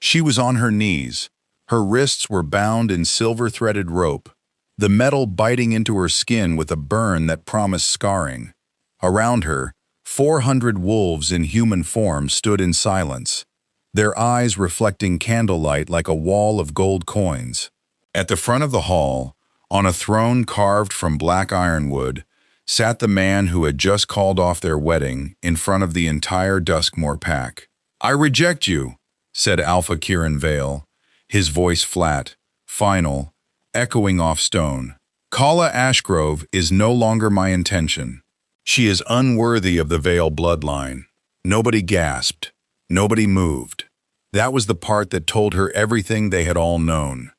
She was on her knees. Her wrists were bound in silver-threaded rope, the metal biting into her skin with a burn that promised scarring. Around her, 400 wolves in human form stood in silence, their eyes reflecting candlelight like a wall of gold coins. At the front of the hall, on a throne carved from black ironwood, sat the man who had just called off their wedding in front of the entire Duskmore pack. "I reject you," said Alpha Kieran Vale, his voice flat, final, echoing off stone. "Kala Ashgrove is no longer my intention. She is unworthy of the Vale bloodline." Nobody gasped. Nobody moved. That was the part that told her everything they had all known.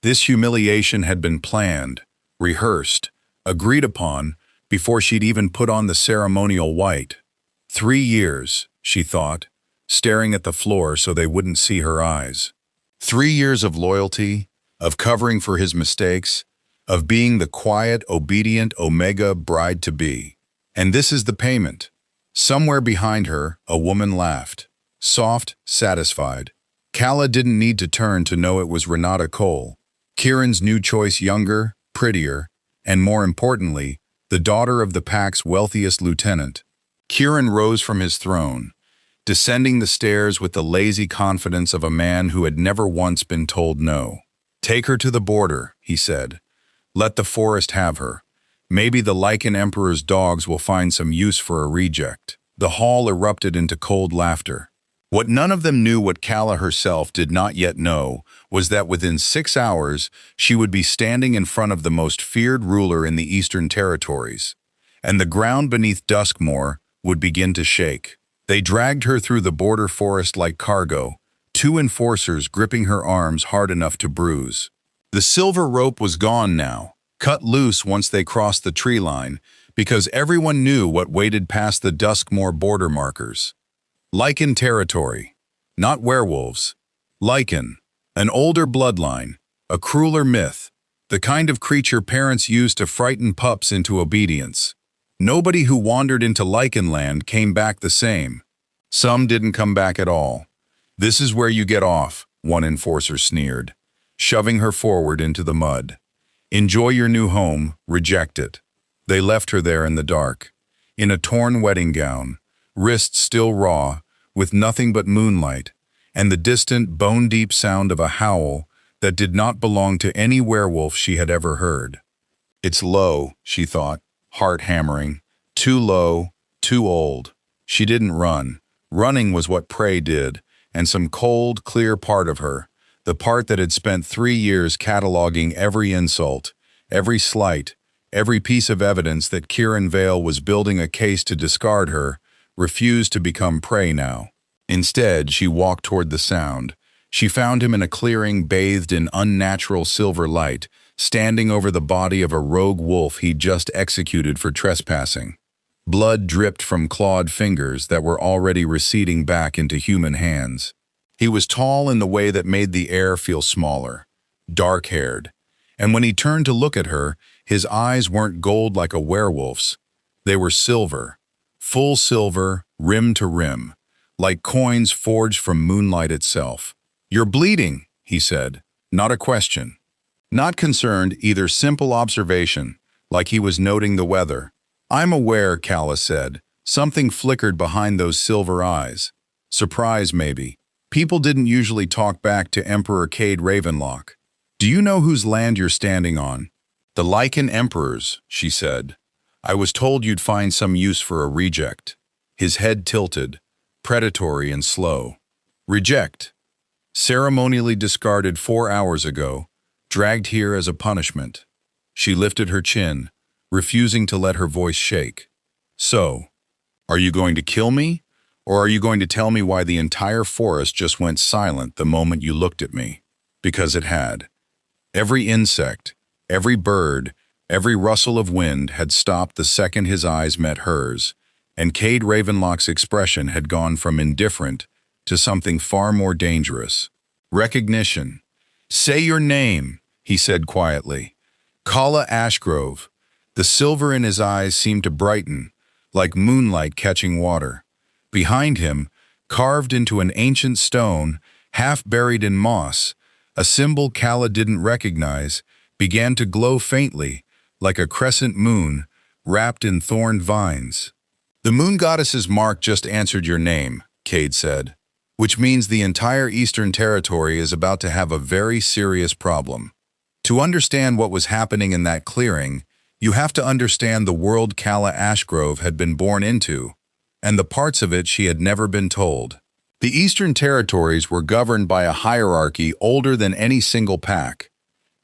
This humiliation had been planned, rehearsed, agreed upon, before she'd even put on the ceremonial white. 3 years, she thought, staring at the floor so they wouldn't see her eyes. 3 years of loyalty, of covering for his mistakes, of being the quiet, obedient Omega bride-to-be. And this is the payment. Somewhere behind her, a woman laughed. Soft, satisfied. Kala didn't need to turn to know it was Renata Cole, Kieran's new choice, younger, prettier, and more importantly, the daughter of the pack's wealthiest lieutenant. Kieran rose from his throne, descending the stairs with the lazy confidence of a man who had never once been told no. "Take her to the border," he said. "Let the forest have her. Maybe the Lycan Emperor's dogs will find some use for a reject." The hall erupted into cold laughter. What none of them knew, what Kala herself did not yet know, was that within 6 hours she would be standing in front of the most feared ruler in the Eastern Territories, and the ground beneath Duskmore would begin to shake. They dragged her through the border forest like cargo, 2 enforcers gripping her arms hard enough to bruise. The silver rope was gone now, cut loose once they crossed the tree line, because everyone knew what waited past the Duskmore border markers. Lycan territory. Not werewolves. Lycan, an older bloodline, a crueler myth, the kind of creature parents used to frighten pups into obedience. Nobody who wandered into Lycan land came back the same. Some didn't come back at all. "This is where you get off," one enforcer sneered, shoving her forward into the mud. "Enjoy your new home, reject it." They left her there in the dark, in a torn wedding gown, wrists still raw, with nothing but moonlight, and the distant, bone-deep sound of a howl that did not belong to any werewolf she had ever heard. "It's low," she thought, heart hammering. Too low, too old. She didn't run. Running was what prey did, and some cold, clear part of her, the part that had spent 3 years cataloging every insult, every slight, every piece of evidence that Kieran Vale was building a case to discard her, refused to become prey now. Instead, she walked toward the sound. She found him in a clearing bathed in unnatural silver light, standing over the body of a rogue wolf he'd just executed for trespassing. Blood dripped from clawed fingers that were already receding back into human hands. He was tall in the way that made the air feel smaller, dark-haired, and when he turned to look at her, his eyes weren't gold like a werewolf's. They were silver. Full silver, rim to rim, like coins forged from moonlight itself. "You're bleeding," he said, not a question. Not concerned, either simple observation, like he was noting the weather. "I'm aware," Kala said. Something flickered behind those silver eyes. Surprise, maybe. People didn't usually talk back to Emperor Cade Ravenlock. "Do you know whose land you're standing on?" "The Lycan Emperor's," she said. "I was told you'd find some use for a reject." His head tilted, predatory and slow. "Reject. Ceremonially discarded 4 hours ago, dragged here as a punishment." She lifted her chin, refusing to let her voice shake. "So, are you going to kill me, or are you going to tell me why the entire forest just went silent the moment you looked at me?" Because it had. Every insect, every bird, every rustle of wind had stopped the second his eyes met hers, and Cade Ravenlock's expression had gone from indifferent to something far more dangerous. Recognition. "Say your name," he said quietly. "Kala Ashgrove." The silver in his eyes seemed to brighten, like moonlight catching water. Behind him, carved into an ancient stone, Half buried in moss, a symbol Kala didn't recognize began to glow faintly, like a crescent moon wrapped in thorned vines. "The moon goddess's mark just answered your name," Cade said, "which means the entire Eastern Territory is about to have a very serious problem. To understand what was happening in that clearing, you have to understand the world Kala Ashgrove had been born into, and the parts of it she had never been told. The Eastern Territories were governed by a hierarchy older than any single pack.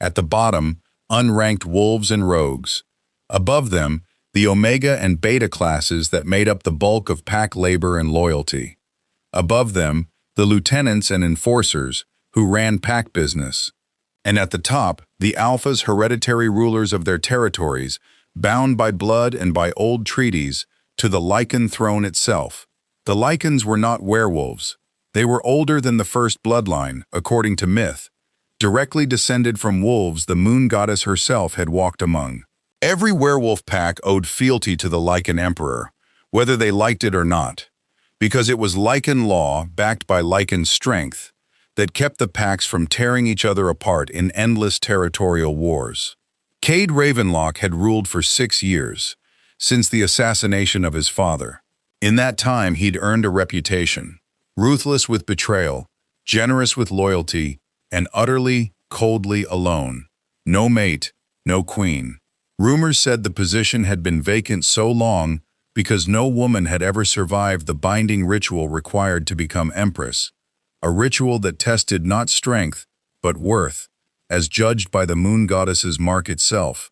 At the bottom, unranked wolves and rogues. Above them, the Omega and Beta classes that made up the bulk of pack labor and loyalty. Above them, the lieutenants and enforcers who ran pack business. And at the top, the Alphas, hereditary rulers of their territories, bound by blood and by old treaties to the Lycan throne itself. The Lycans were not werewolves. They were older than the first bloodline, according to myth, directly descended from wolves the moon goddess herself had walked among. Every werewolf pack owed fealty to the Lycan Emperor, whether they liked it or not, because it was Lycan law, backed by Lycan strength, that kept the packs from tearing each other apart in endless territorial wars. Cade Ravenlock had ruled for 6 years, since the assassination of his father. In that time, he'd earned a reputation: ruthless with betrayal, generous with loyalty, and utterly, coldly alone. No mate, no queen. Rumors said the position had been vacant so long because no woman had ever survived the binding ritual required to become empress, a ritual that tested not strength, but worth, as judged by the moon goddess's mark itself.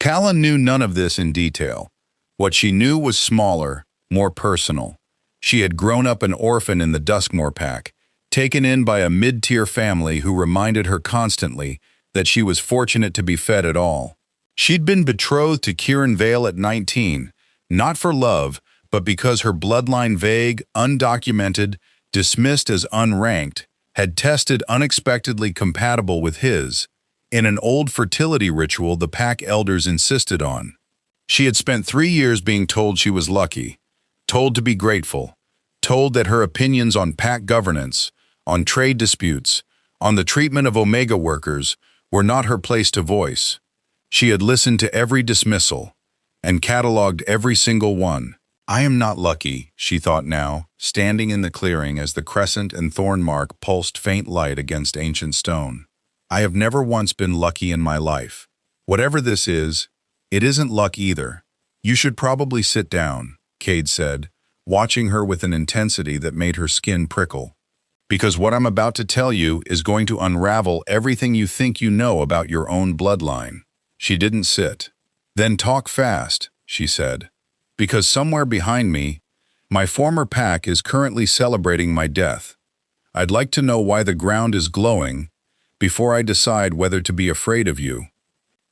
Kala knew none of this in detail. What she knew was smaller, more personal. She had grown up an orphan in the Duskmore pack, taken in by a mid-tier family who reminded her constantly that she was fortunate to be fed at all. She'd been betrothed to Kieran Vale at 19, not for love, but because her bloodline, vague, undocumented, dismissed as unranked, had tested unexpectedly compatible with his, in an old fertility ritual the pack elders insisted on. She had spent 3 years being told she was lucky, told to be grateful, told that her opinions on pack governance, on trade disputes, on the treatment of Omega workers were not her place to voice. She had listened to every dismissal and cataloged every single one. "I am not lucky," she thought now, standing in the clearing as the crescent and thorn mark pulsed faint light against ancient stone. "I have never once been lucky in my life. Whatever this is, it isn't luck either. You should probably sit down," Cade said, watching her with an intensity that made her skin prickle. "Because what I'm about to tell you is going to unravel everything you think you know about your own bloodline." She didn't sit. "Then talk fast," she said, "because somewhere behind me, my former pack is currently celebrating my death. I'd like to know why the ground is glowing before I decide whether to be afraid of you."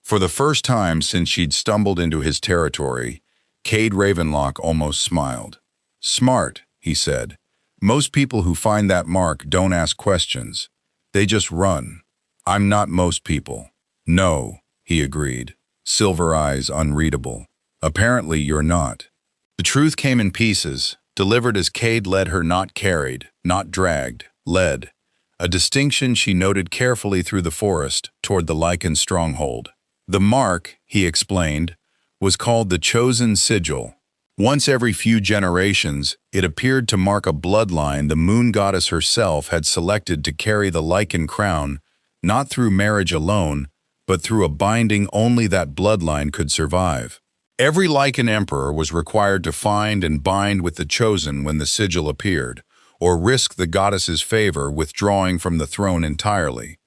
For the first time since she'd stumbled into his territory, Cade Ravenlock almost smiled. "Smart," he said. "Most people who find that mark don't ask questions. They just run. I'm not most people." "No," he agreed, silver eyes unreadable. "Apparently you're not." The truth came in pieces, delivered as Cade led her, not carried, not dragged, led. A distinction she noted carefully through the forest toward the Lycan stronghold. The mark, he explained, was called the Chosen Sigil. Once every few generations, it appeared to mark a bloodline the moon goddess herself had selected to carry the Lycan crown, not through marriage alone, but through a binding only that bloodline could survive. Every Lycan Emperor was required to find and bind with the Chosen when the sigil appeared, or risk the goddess's favor withdrawing from the throne entirely,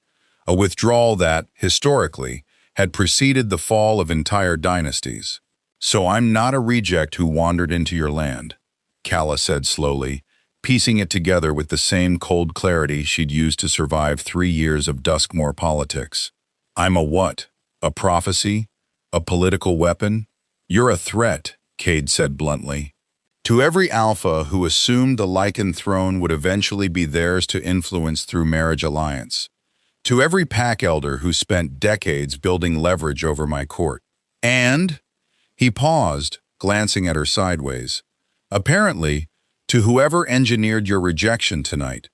a withdrawal that, historically, had preceded the fall of entire dynasties. "So I'm not a reject who wandered into your land," Kala said slowly, piecing it together with the same cold clarity she'd used to survive 3 years of Duskmore politics. "I'm a what? A prophecy? A political weapon?" "You're a threat," Cade said bluntly. "To every alpha who assumed the Lycan throne would eventually be theirs to influence through marriage alliance. To every pack elder who spent decades building leverage over my court. And," he paused, glancing at her sideways, "apparently, to whoever engineered your rejection tonight.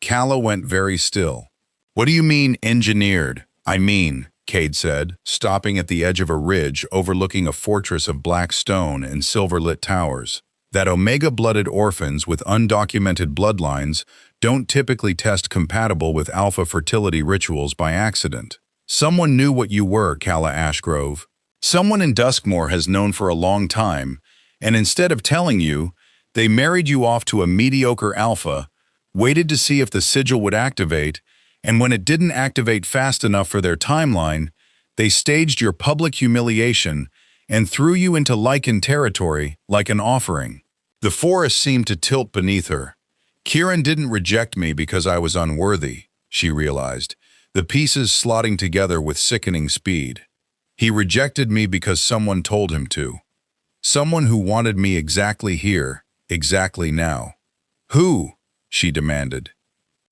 Kala went very still. What do you mean, engineered? I mean, Cade said, stopping at the edge of a ridge overlooking a fortress of black stone and silver-lit towers, that omega-blooded orphans with undocumented bloodlines don't typically test compatible with alpha fertility rituals by accident. Someone knew what you were, Kala Ashgrove. Someone in Duskmoor has known for a long time, and instead of telling you, they married you off to a mediocre alpha, waited to see if the sigil would activate, and when it didn't activate fast enough for their timeline, they staged your public humiliation and threw you into Lycan territory like an offering. The forest seemed to tilt beneath her. Kieran didn't reject me because I was unworthy, she realized, the pieces slotting together with sickening speed. He rejected me because someone told him to. Someone who wanted me exactly here, exactly now. Who? She demanded.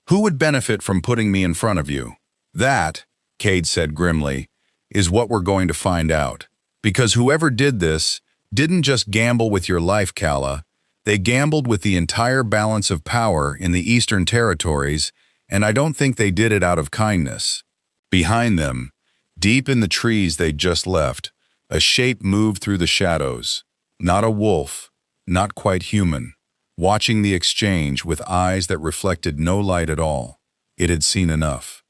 Who would benefit from putting me in front of you? That, Cade said grimly, is what we're going to find out. Because whoever did this didn't just gamble with your life, Kala. They gambled with the entire balance of power in the Eastern Territories, and I don't think they did it out of kindness. Behind them, deep in the trees they'd just left, a shape moved through the shadows. Not a wolf, not quite human. Watching the exchange with eyes that reflected no light at all. It had seen enough.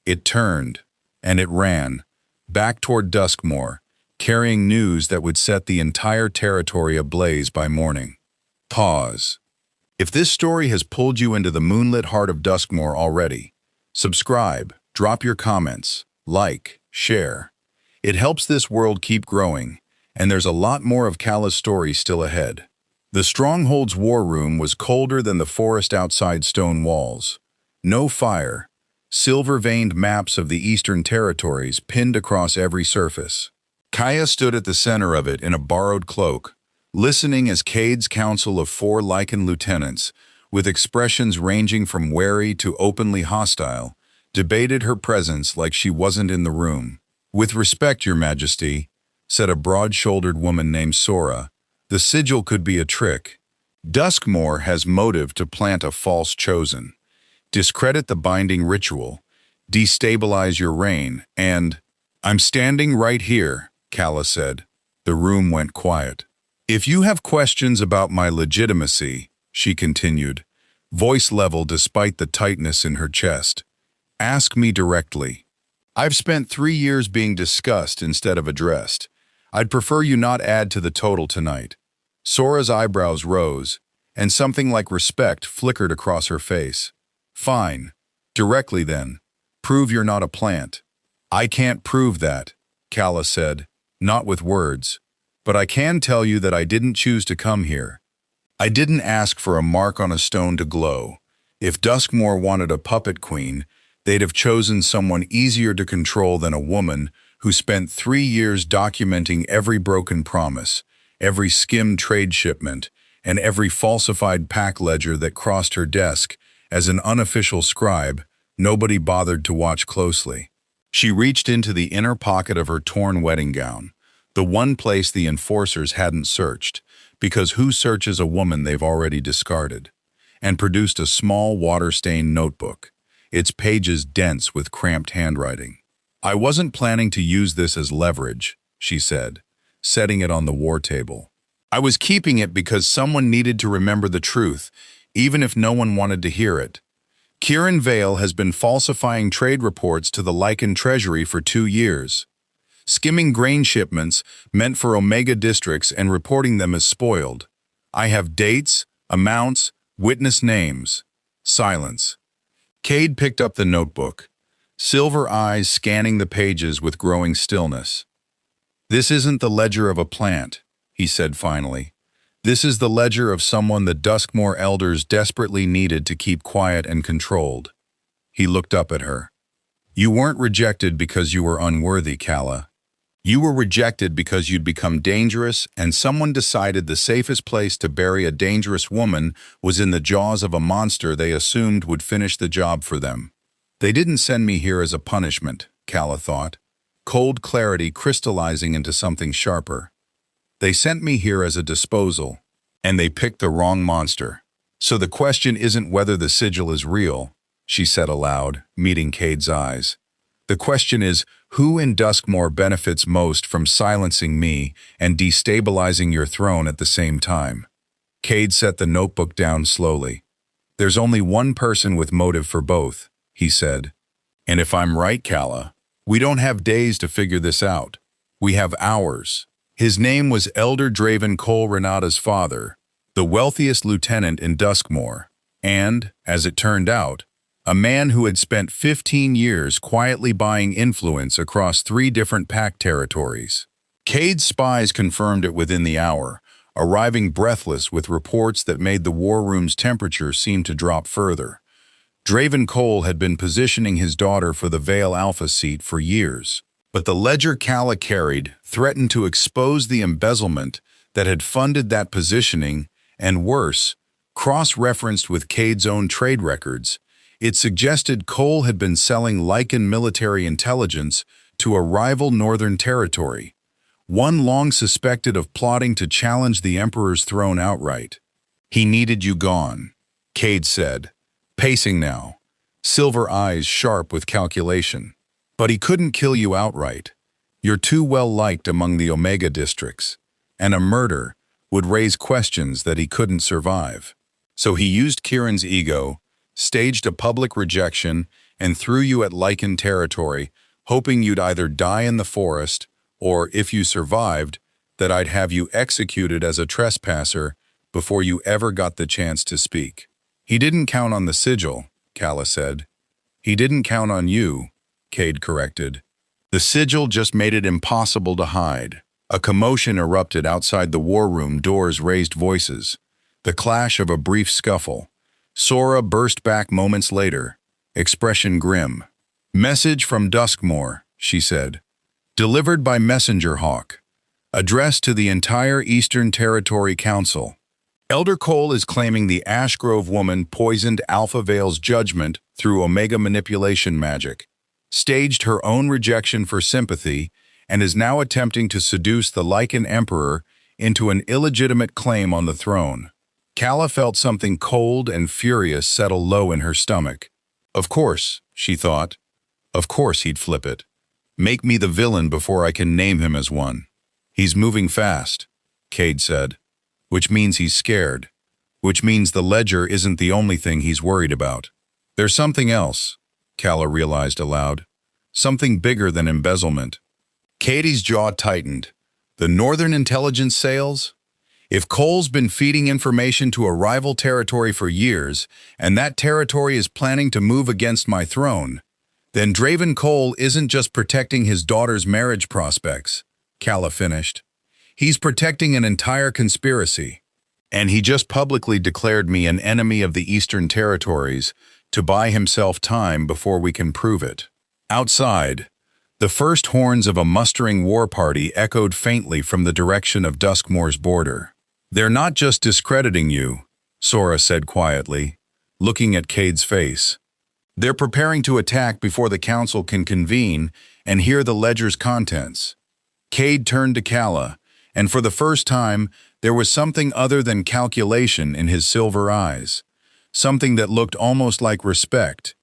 It turned, and it ran, back toward Duskmoor, carrying news that would set the entire territory ablaze by morning. Pause. If this story has pulled you into the moonlit heart of Duskmoor already, subscribe, drop your comments, like, share. It helps this world keep growing, and there's a lot more of Kala's story still ahead. The Stronghold's war room was colder than the forest outside stone walls. No fire, silver-veined maps of the Eastern Territories pinned across every surface. Kaya stood at the center of it in a borrowed cloak, listening as Cade's council of 4 Lycan lieutenants, with expressions ranging from wary to openly hostile, debated her presence like she wasn't in the room. With respect, Your Majesty, said a broad-shouldered woman named Sora, the sigil could be a trick. Duskmoor has motive to plant a false chosen, discredit the binding ritual, destabilize your reign, and— I'm standing right here, Kala said. The room went quiet. If you have questions about my legitimacy, she continued, voice level despite the tightness in her chest, ask me directly. I've spent 3 years being discussed instead of addressed. I'd prefer you not add to the total tonight. Sora's eyebrows rose, and something like respect flickered across her face. Fine. Directly then. Prove you're not a plant. I can't prove that, Kala said, not with words. But I can tell you that I didn't choose to come here. I didn't ask for a mark on a stone to glow. If Duskmoor wanted a puppet queen, they'd have chosen someone easier to control than a woman who spent 3 years documenting every broken promise, every skimmed trade shipment, and every falsified pack ledger that crossed her desk. As an unofficial scribe, nobody bothered to watch closely. She reached into the inner pocket of her torn wedding gown, the one place the enforcers hadn't searched, because who searches a woman they've already discarded, and produced a small water-stained notebook, its pages dense with cramped handwriting. I wasn't planning to use this as leverage, she said, setting it on the war table. I was keeping it because someone needed to remember the truth, even if no one wanted to hear it. Kieran Vale has been falsifying trade reports to the Lycan Treasury for 2 years, skimming grain shipments meant for Omega districts and reporting them as spoiled. I have dates, amounts, witness names. Silence. Cade picked up the notebook, silver eyes scanning the pages with growing stillness. This isn't the ledger of a plant, he said finally. This is the ledger of someone the Duskmoor elders desperately needed to keep quiet and controlled. He looked up at her. You weren't rejected because you were unworthy, Kala. You were rejected because you'd become dangerous, and someone decided the safest place to bury a dangerous woman was in the jaws of a monster they assumed would finish the job for them. They didn't send me here as a punishment, Kala thought, cold clarity crystallizing into something sharper. They sent me here as a disposal, and they picked the wrong monster. So the question isn't whether the sigil is real, she said aloud, meeting Cade's eyes. "The question is, who in Duskmore benefits most from silencing me and destabilizing your throne at the same time?" Cade set the notebook down slowly. "There's only one person with motive for both," he said. "And if I'm right, Calla, we don't have days to figure this out. We have hours." His name was Elder Draven Cole Renata's father, the wealthiest lieutenant in Duskmore, and, as it turned out, a man who had spent 15 years quietly buying influence across 3 different pack territories. Cade's spies confirmed it within the hour, arriving breathless with reports that made the war room's temperature seem to drop further. Draven Cole had been positioning his daughter for the Vale Alpha seat for years, but the ledger Calla carried threatened to expose the embezzlement that had funded that positioning, and worse, cross-referenced with Cade's own trade records, it suggested Cole had been selling Lycan military intelligence to a rival northern territory, one long suspected of plotting to challenge the Emperor's throne outright. "He needed you gone," Cade said, pacing now, silver eyes sharp with calculation. "But he couldn't kill you outright. You're too well liked among the Omega districts, and a murder would raise questions that he couldn't survive. So he used Kieran's ego, staged a public rejection, and threw you at Lycan territory, hoping you'd either die in the forest, or, if you survived, that I'd have you executed as a trespasser before you ever got the chance to speak." "He didn't count on the sigil," Calla said. "He didn't count on you," Cade corrected. "The sigil just made it impossible to hide." A commotion erupted outside the war room doors, raised voices, the clash of a brief scuffle. Sora burst back moments later, expression grim. "Message from Duskmore," she said. "Delivered by Messenger Hawk. Addressed to the entire Eastern Territory Council. Elder Cole is claiming the Ashgrove woman poisoned Alpha Vale's judgment through Omega manipulation magic, staged her own rejection for sympathy, and is now attempting to seduce the Lycan Emperor into an illegitimate claim on the throne." Calla felt something cold and furious settle low in her stomach. Of course, she thought. Of course he'd flip it. Make me the villain before I can name him as one. "He's moving fast," Cade said. "Which means he's scared. Which means the ledger isn't the only thing he's worried about. There's something else," Calla realized aloud. "Something bigger than embezzlement." Katie's jaw tightened. "The Northern Intelligence sales? If Cole's been feeding information to a rival territory for years, and that territory is planning to move against my throne, then Draven Cole isn't just protecting his daughter's marriage prospects," Calla finished. "He's protecting an entire conspiracy. And he just publicly declared me an enemy of the Eastern Territories to buy himself time before we can prove it." Outside, the first horns of a mustering war party echoed faintly from the direction of Duskmore's border. "They're not just discrediting you," Sora said quietly, looking at Cade's face. "They're preparing to attack before the council can convene and hear the ledger's contents." Cade turned to Calla, and for the first time, there was something other than calculation in his silver eyes, something that looked almost like respect,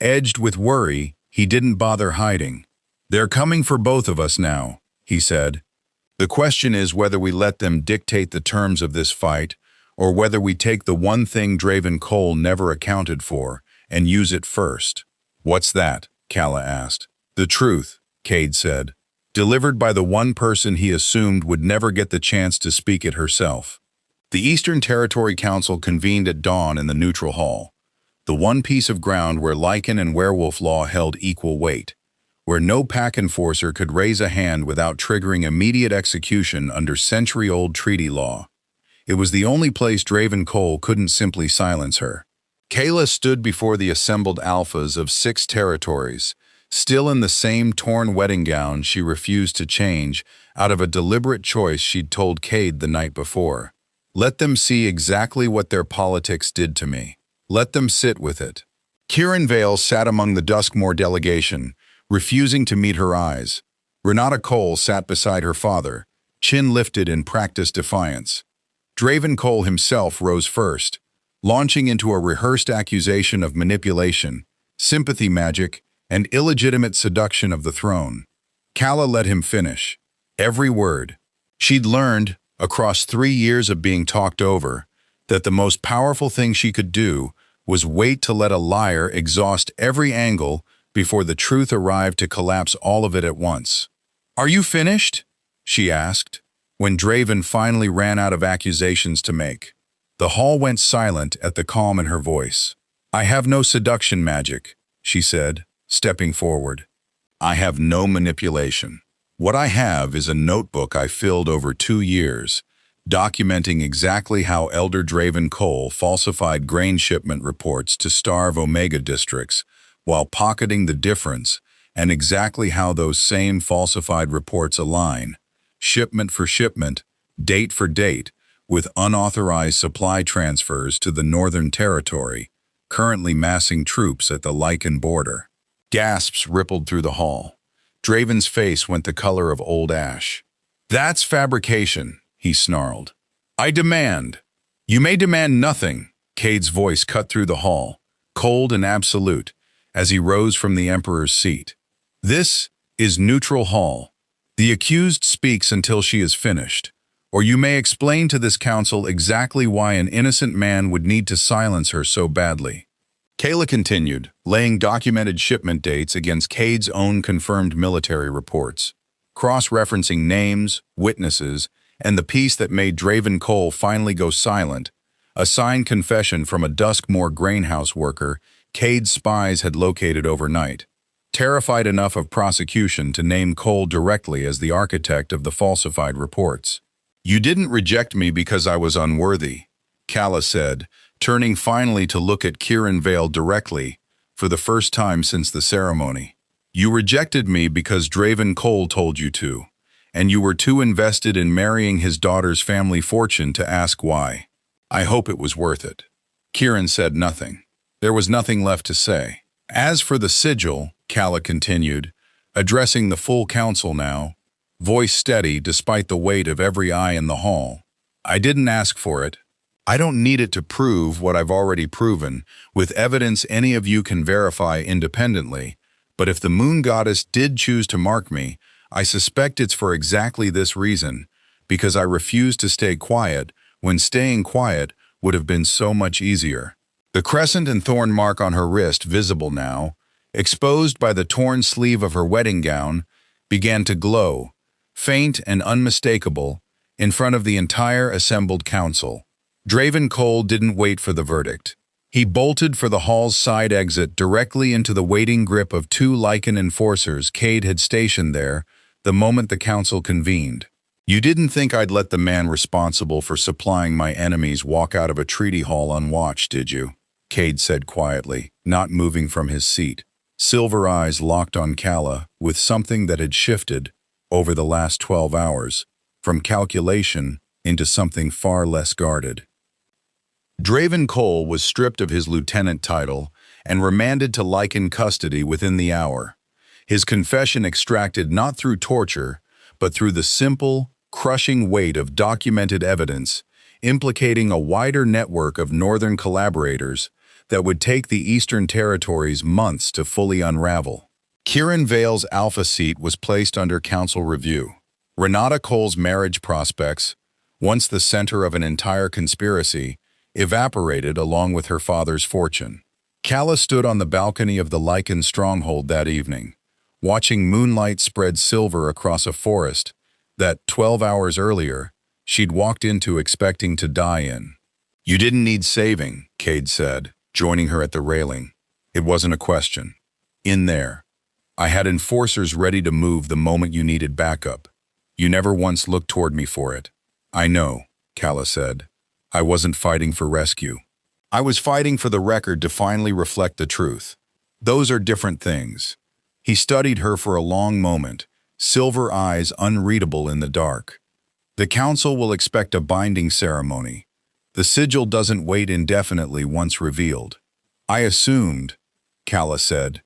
edged with worry he didn't bother hiding. "They're coming for both of us now," he said. "The question is whether we let them dictate the terms of this fight, or whether we take the one thing Draven Cole never accounted for and use it first." "What's that?" Calla asked. "The truth," Cade said, delivered by the one person he assumed would never get the chance to speak it herself. The Eastern Territory Council convened at dawn in the Neutral Hall, the one piece of ground where Lycan and Werewolf law held equal weight, where no pack enforcer could raise a hand without triggering immediate execution under century-old treaty law. It was the only place Draven Cole couldn't simply silence her. Kayla stood before the assembled alphas of 6 territories, still in the same torn wedding gown she refused to change out of a deliberate choice she'd told Cade the night before. "Let them see exactly what their politics did to me. Let them sit with it." Kieran Vale sat among the Duskmore delegation, refusing to meet her eyes. Renata Cole sat beside her father, chin lifted in practiced defiance. Draven Cole himself rose first, launching into a rehearsed accusation of manipulation, sympathy magic, and illegitimate seduction of the throne. Calla let him finish. Every word. She'd learned, across 3 years of being talked over, that the most powerful thing she could do was wait to let a liar exhaust every angle before the truth arrived to collapse all of it at once. "Are you finished?" she asked, when Draven finally ran out of accusations to make. The hall went silent at the calm in her voice. "I have no seduction magic," she said, stepping forward. "I have no manipulation. What I have is a notebook I filled over 2 years, documenting exactly how Elder Draven Cole falsified grain shipment reports to starve Omega districts while pocketing the difference, and exactly how those same falsified reports align, shipment for shipment, date for date, with unauthorized supply transfers to the Northern Territory, currently massing troops at the Lycan border." Gasps rippled through the hall. Draven's face went the color of old ash. "That's fabrication," he snarled. "I demand." "You may demand nothing," Cade's voice cut through the hall, cold and absolute, as he rose from the Emperor's seat. "This is neutral hall. The accused speaks until she is finished, or you may explain to this council exactly why an innocent man would need to silence her so badly." Kayla continued, laying documented shipment dates against Cade's own confirmed military reports, cross-referencing names, witnesses, and the piece that made Draven Cole finally go silent, a signed confession from a Duskmore grainhouse worker Cade's spies had located overnight, terrified enough of prosecution to name Cole directly as the architect of the falsified reports. "You didn't reject me because I was unworthy," Calla said, turning finally to look at Kieran Vale directly, for the first time since the ceremony. "You rejected me because Draven Cole told you to, and you were too invested in marrying his daughter's family fortune to ask why. I hope it was worth it." Kieran said nothing. There was nothing left to say. "As for the sigil," Calla continued, addressing the full council now, voice steady despite the weight of every eye in the hall, "I didn't ask for it. I don't need it to prove what I've already proven, with evidence any of you can verify independently, but if the moon goddess did choose to mark me, I suspect it's for exactly this reason, because I refuse to stay quiet when staying quiet would have been so much easier." The crescent and thorn mark on her wrist, visible now, exposed by the torn sleeve of her wedding gown, began to glow, faint and unmistakable, in front of the entire assembled council. Draven Cole didn't wait for the verdict. He bolted for the hall's side exit directly into the waiting grip of 2 Lycan enforcers Cade had stationed there the moment the council convened. "You didn't think I'd let the man responsible for supplying my enemies walk out of a treaty hall unwatched, did you?" Cade said quietly, not moving from his seat. Silver eyes locked on Calla with something that had shifted over the last 12 hours, from calculation into something far less guarded. Draven Cole was stripped of his lieutenant title and remanded to Lycan custody within the hour, his confession extracted not through torture, but through the simple, crushing weight of documented evidence implicating a wider network of northern collaborators that would take the Eastern Territories months to fully unravel. Kieran Vale's alpha seat was placed under council review. Renata Cole's marriage prospects, once the center of an entire conspiracy, evaporated along with her father's fortune. Calla stood on the balcony of the Lycan stronghold that evening, watching moonlight spread silver across a forest that, 12 hours earlier, she'd walked into expecting to die in. "You didn't need saving," Cade said, joining her at the railing. "It wasn't a question. In there, I had enforcers ready to move the moment you needed backup. You never once looked toward me for it." "I know," Calla said. "I wasn't fighting for rescue. I was fighting for the record to finally reflect the truth. Those are different things." He studied her for a long moment, silver eyes unreadable in the dark. "The council will expect a binding ceremony. The sigil doesn't wait indefinitely once revealed." "I assumed," Calla said.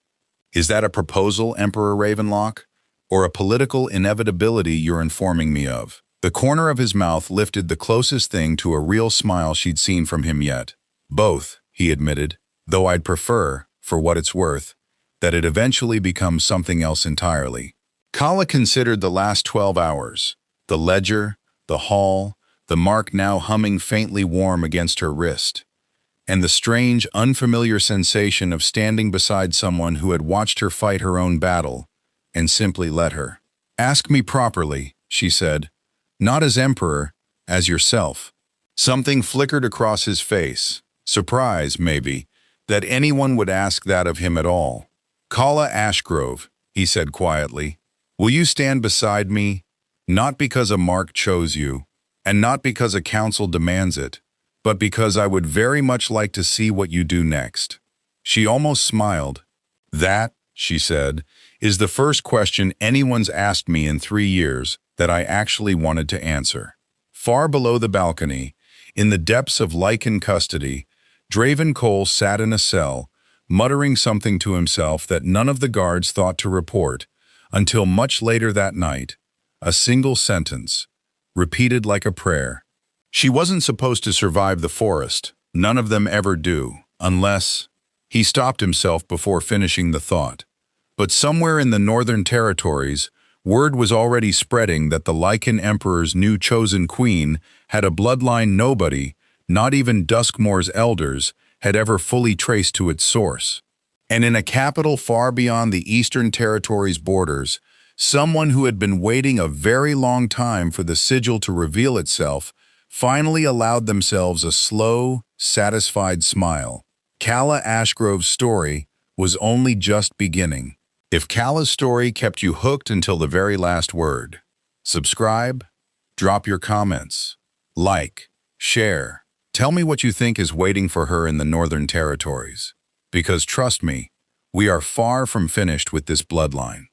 "Is that a proposal, Emperor Ravenlock, or a political inevitability you're informing me of?" The corner of his mouth lifted the closest thing to a real smile she'd seen from him yet. "Both," he admitted, "though I'd prefer, for what it's worth, that it eventually becomes something else entirely. Kala considered the last 12 hours, the ledger, the hall, the mark now humming faintly warm against her wrist, and the strange, unfamiliar sensation of standing beside someone who had watched her fight her own battle and simply let her. "Ask me properly," she said, "not as emperor, as yourself." Something flickered across his face, surprise, maybe, that anyone would ask that of him at all. "Kala Ashgrove," he said quietly, "will you stand beside me, not because a mark chose you, and not because a council demands it, but because I would very much like to see what you do next?" She almost smiled. "That," she said, "is the first question anyone's asked me in 3 years that I actually wanted to answer." Far below the balcony, in the depths of Lycan custody, Draven Cole sat in a cell, muttering something to himself that none of the guards thought to report, until much later that night, a single sentence, repeated like a prayer. She wasn't supposed to survive the forest. None of them ever do, unless... He stopped himself before finishing the thought. But somewhere in the Northern Territories, word was already spreading that the Lycan Emperor's new chosen queen had a bloodline nobody, not even Duskmoor's elders, had ever fully traced to its source. And in a capital far beyond the Eastern Territories' borders, someone who had been waiting a very long time for the sigil to reveal itself finally allowed themselves a slow, satisfied smile. Kala Ashgrove's story was only just beginning. If Kala's story kept you hooked until the very last word, subscribe, drop your comments, like, share. Tell me what you think is waiting for her in the Northern Territories. Because trust me, we are far from finished with this bloodline.